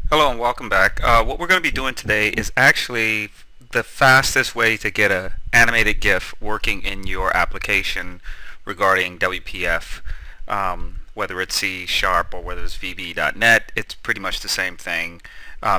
Hello and welcome back. What we're going to be doing today is actually the fastest way to get an animated GIF working in your application regarding WPF. Whether it's C# or whether it's VB.NET, it's pretty much the same thing.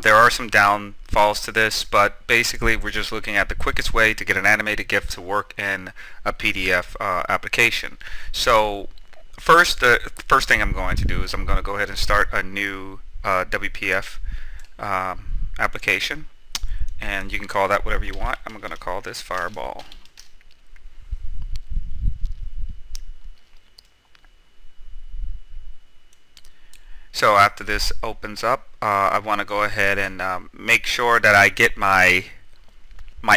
There are some downfalls to this, but basically we're just looking at the quickest way to get an animated GIF to work in a PDF application. So the first thing I'm going to do is I'm going to go ahead and start a new WPF application, and you can call that whatever you want. I'm going to call this Fireball. So after this opens up, I want to go ahead and make sure that I get my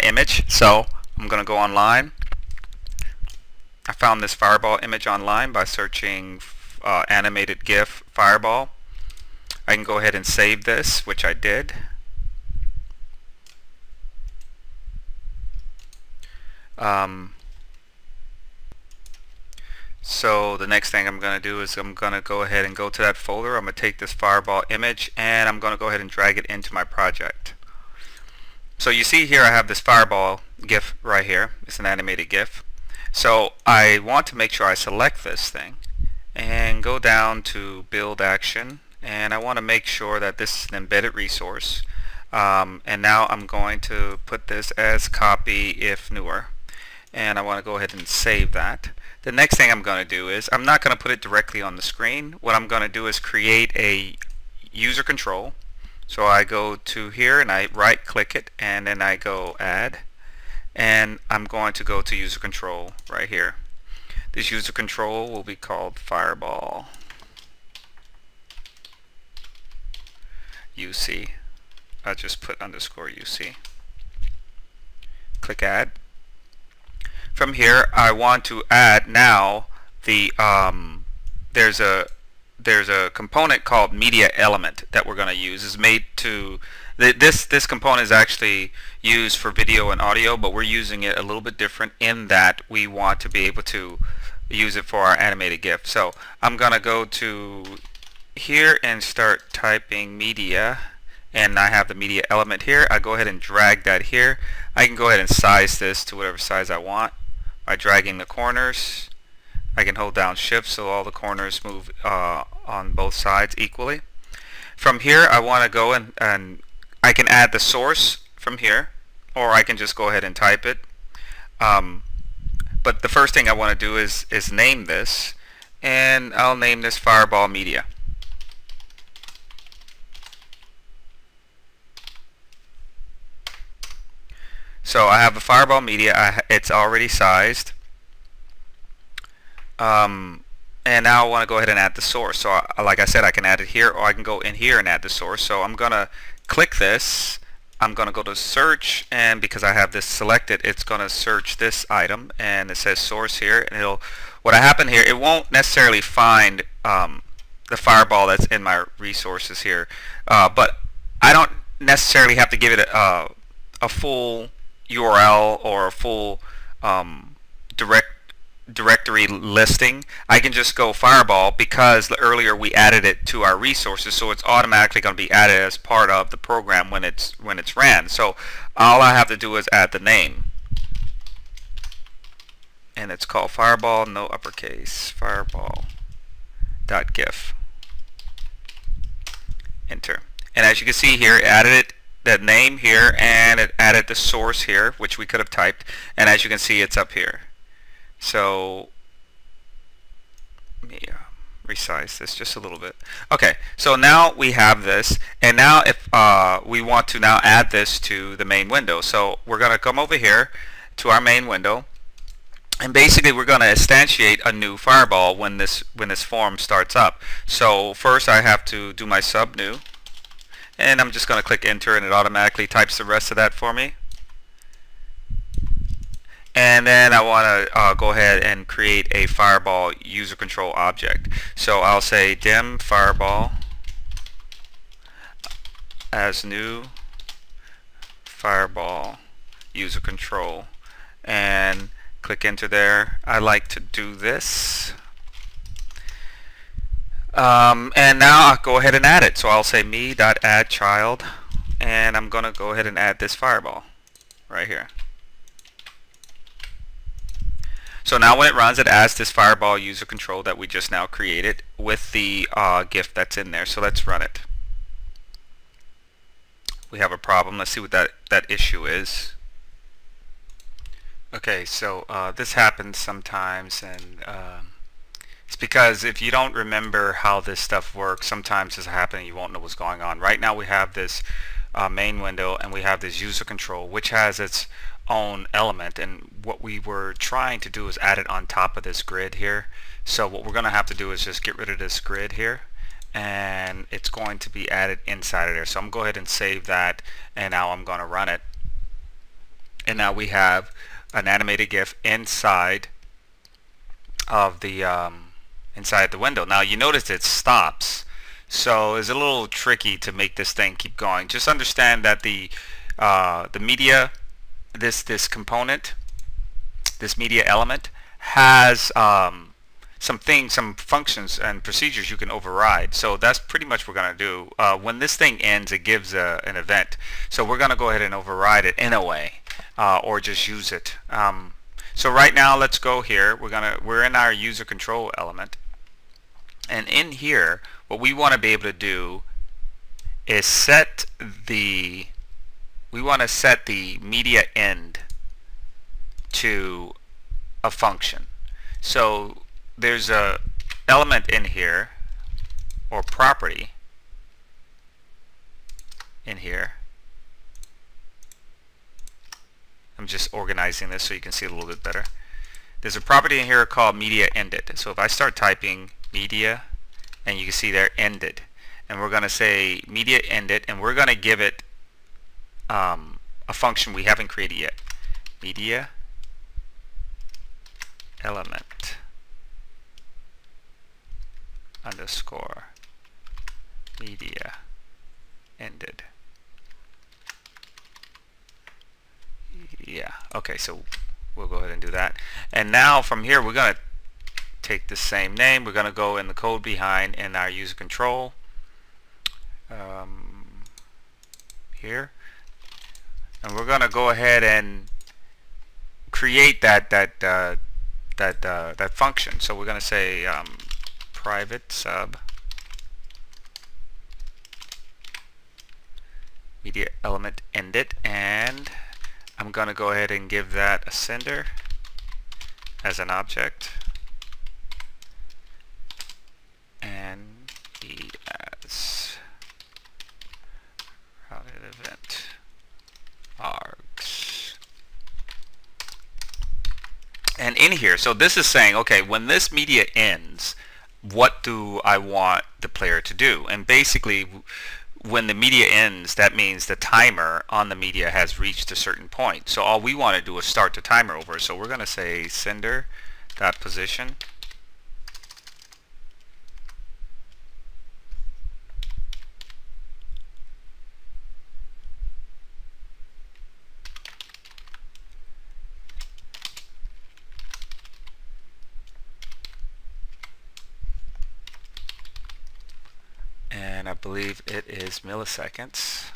image. So I'm going to go online. I found this Fireball image online by searching animated GIF Fireball. I can go ahead and save this, which I did. So the next thing I'm going to do is I'm going to go ahead and go to that folder. I'm going to take this Fireball image and I'm going to go ahead and drag it into my project. So you see here I have this Fireball GIF right here. It's an animated GIF. So I want to make sure I select this thing and go down to Build Action, and I want to make sure that this is an embedded resource. And now I'm going to put this as copy if newer, and I want to go ahead and save that. The next thing I'm going to do is I'm not going to put it directly on the screen. What I'm going to do is create a user control. So I go to here and I right click it and then I go add, and I'm going to go to user control right here. This user control will be called Fireball UC. I'll just put underscore UC. Click add. From here I want to add now the there's a component called media element that we're going to use. Is made to this component is actually used for video and audio, but we're using it a little bit different in that we want to be able to use it for our animated GIF. So I'm going to go to here and start typing media, and I have the media element here. I go ahead and drag that here. I can go ahead and size this to whatever size I want by dragging the corners. I can hold down shift so all the corners move on both sides equally. From here I want to go and I can add the source from here, or I can just go ahead and type it. But the first thing I want to do is name this, and I'll name this Fireball Media. So I have the Fireball Media. It's already sized. And now I want to go ahead and add the source. So like I said, I can add it here, or I can go in here and add the source. So I'm going to click this. I'm going to go to search, and because I have this selected, it's going to search this item, and it says source here, and what happened here, it won't necessarily find the Fireball that's in my resources here, but I don't necessarily have to give it a full URL or a full directory listing. I can just go Fireball because earlier we added it to our resources, so it's automatically going to be added as part of the program when it's ran. So all I have to do is add the name, and it's called Fireball, no uppercase, fireball.gif. Enter. And as you can see here, it added the name here, and it added the source here, which we could have typed, and as you can see, it's up here. So let me resize this just a little bit. Okay, so now we have this, and now if we want to now add this to the main window, so we're going to come over here to our main window, and basically we're going to instantiate a new Fireball when this form starts up. So first I have to do my sub new, and I'm just going to click enter, and it automatically types the rest of that for me. And then I want to go ahead and create a Fireball user control object. So I'll say dim Fireball as new Fireball user control, and click enter there. I like to do this. And now I'll go ahead and add it. So I'll say me.addChild, and I'm going to go ahead and add this fireball right here. So now when it runs, it adds this fireball user control that we just now created with the GIF that's in there. So let's run it. We have a problem. Let's see what that issue is. Okay, so this happens sometimes, and it's because if you don't remember how this stuff works, sometimes this happens and you won't know what's going on. Right now we have this main window, and we have this user control, which has its own element, and what we were trying to do is add it on top of this grid here. So what we're going to have to do is just get rid of this grid here, and it's going to be added inside of there. So I'm going to go ahead and save that, and now I'm going to run it, and now we have an animated GIF inside of the window. Now you notice it stops, so it's a little tricky to make this thing keep going. Just understand that the media, this component, this media element has some functions and procedures you can override. So that's pretty much what we're going to do. When this thing ends, it gives an event. So we're going to go ahead and override it in a way, or just use it. So right now, let's go here. We're in our user control element, and in here, what we want to be able to do is set the media end to a function. So there's a element in here, or property in here. I'm just organizing this so you can see it a little bit better. There's a property in here called media ended. So if I start typing media, and you can see there ended, and we're going to say media ended, and we're going to give it a function we haven't created yet. Media element underscore media ended. Yeah, okay, so we'll go ahead and do that. And now from here we're going to take the same name. We're going to go in the code behind in our user control here, and we're going to go ahead and create that function. So we're going to say private sub media element ended, and I'm going to go ahead and give that a sender as an object, and be as routed event args. And in here, so this is saying, okay, when this media ends, what do I want the player to do? And basically, when the media ends, that means the timer on the media has reached a certain point. So all we want to do is start the timer over. So we're going to say sender.position. And I believe it is milliseconds,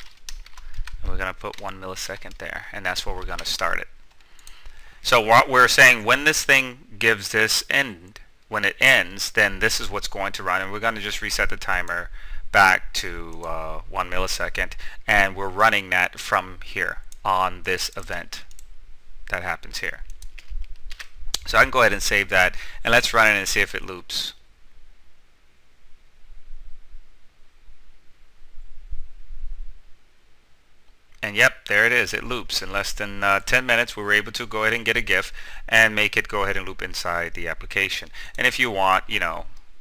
and we're going to put 1 millisecond there, and that's where we're going to start it. So what we're saying, when this thing gives this end, when it ends, then this is what's going to run, and we're going to just reset the timer back to 1 millisecond, and we're running that from here on this event that happens here. So I can go ahead and save that, and let's run it and see if it loops. And yep, there it is. It loops. In less than 10 minutes, we were able to go ahead and get a GIF and make it go ahead and loop inside the application. And if you want,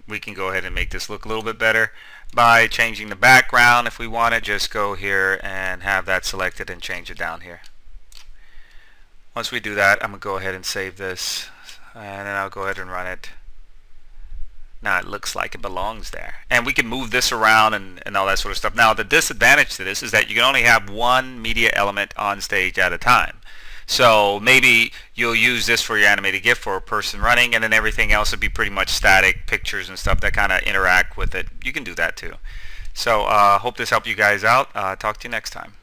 we can go ahead and make this look a little bit better by changing the background. If we want it, just go here and have that selected and change it down here. Once we do that, I'm going to go ahead and save this, and then I'll go ahead and run it. Now it looks like it belongs there. And we can move this around and all that sort of stuff. Now the disadvantage to this is that you can only have one media element on stage at a time. So maybe you'll use this for your animated GIF for a person running, and then everything else would be pretty much static pictures and stuff that kind of interact with it. You can do that too. So hope this helped you guys out. Talk to you next time.